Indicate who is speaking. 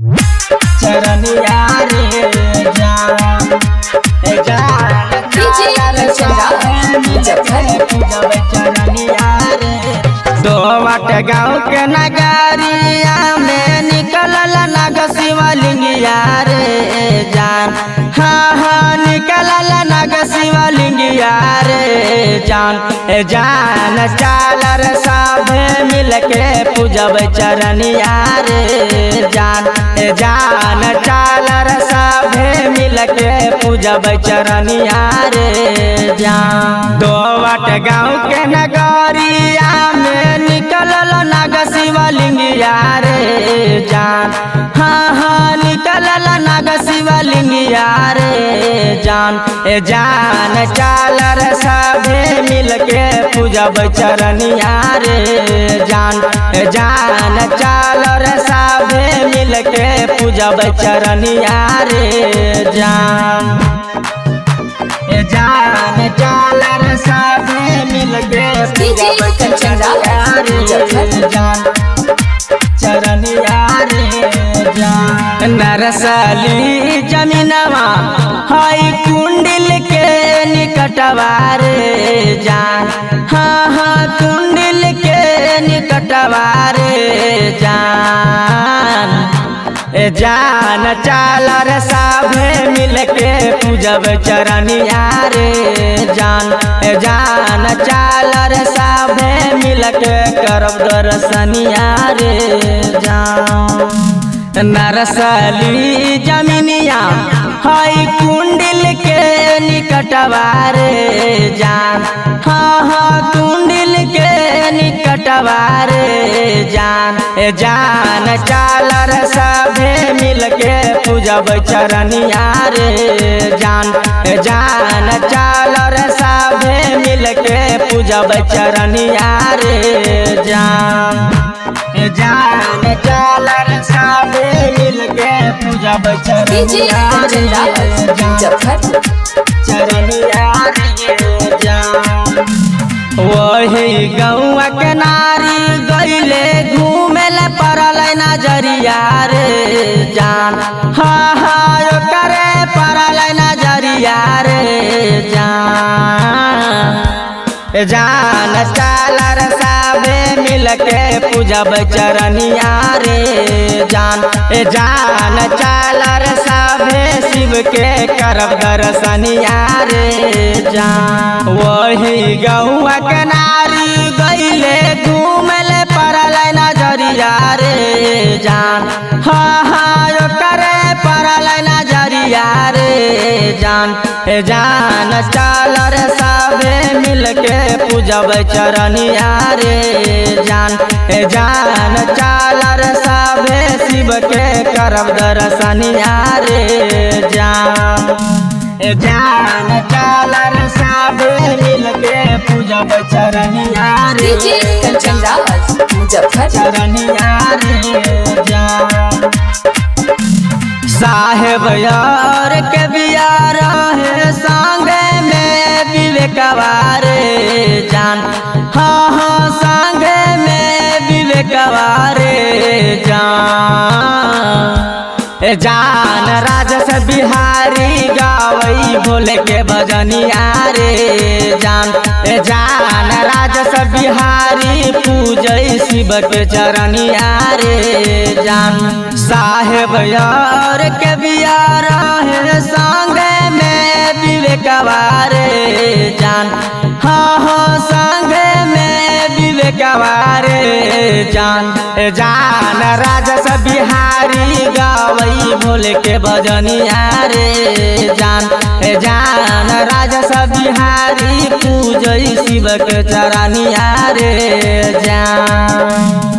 Speaker 1: चरनिया रे जान दोवट गाँव के नगरिया में निकलल नाग शिवलिंगिया रे जान। हाँ हाँ निकलल नाग शिवलिंगिया रे जान। जान चालर साभे मिलके पूजब चरनिया रे जान। जान चालर साभे मिलके पूजब चरनिया रे जान। दोवट गाँव के नगरिया में निकलल नाग शिवलिंगिया रे जान। हाँ हाँ निकलल नाग शिवलिंगिया रे जान। जान चालर सभे मिलके पूजब चरनिया रे जान। जान चालर सभे मिलके पूजब चरनिया रे जान। जान चालर सभे मिलके पूजब चरनिया रे जान। चरनिया रे जान। नरसली जमीनवा हई कुंडिल के निकटवा रे जान। हाँ हाँ कुंडिल के निकटवा रे जान। जान चालर साभे मिलके पूजब चरनिया रे जान। जान चालर साभे मिलके करब दर्शनिया रे जान। नरसली जमीनिया हई कुंडिल के निकटवा रे जान। हाँ हाँ कुंडिल के निकटवा रे जान। जान चालर सभे मिलके पूजब चरनिया रे जान। जान चालर सभे मिलके पूजब चरनिया रे जान। जान चालर सभे मिलके पूजब चरनिया रे जान। चरनिया रे जान। वही गौआ के नारी गईले घूमेल पड़ल नजरिया रे जान। हाँ हाँ करे पड़ल नजरिया रे जान। जान चालर साभे मिलके पूजब चरनिया रे जान। जान चालर साभे शिव के करब दर्शनिया रे जान। वही गौआ के नारी गईले घूमल पड़ल नजरिया रे जान। हाँ हाँ करे पड़ल नजरिया रे जान। जान चालर साभे मिलके पूजब चरनिया रे जान। जान चालर साभे शिव के करब दर्शनिया रे जान। जान चालर साभे मिलके पूजब चरनिया रे चरनिया रे जान। साहेब यार के बिया रहे संगे में विवेकवा रे जान। हाँ हाँ संगे में विवेकवा रे जान। जान राजस बिहारी गावई भोले के भजनिया रे जान। जान राजस बिहारी पूजई शिव के चरनिया रे जान। साहेब यार के बिया रहे संगे में विवेकवा रे जान। हाँ हाँ संगे में विवेकवा रे जान। जान राजस बिहारी गावई भोले के भजनिया रे जान। जान राजस बिहारी पूजई शिव के चरनिया रे जान।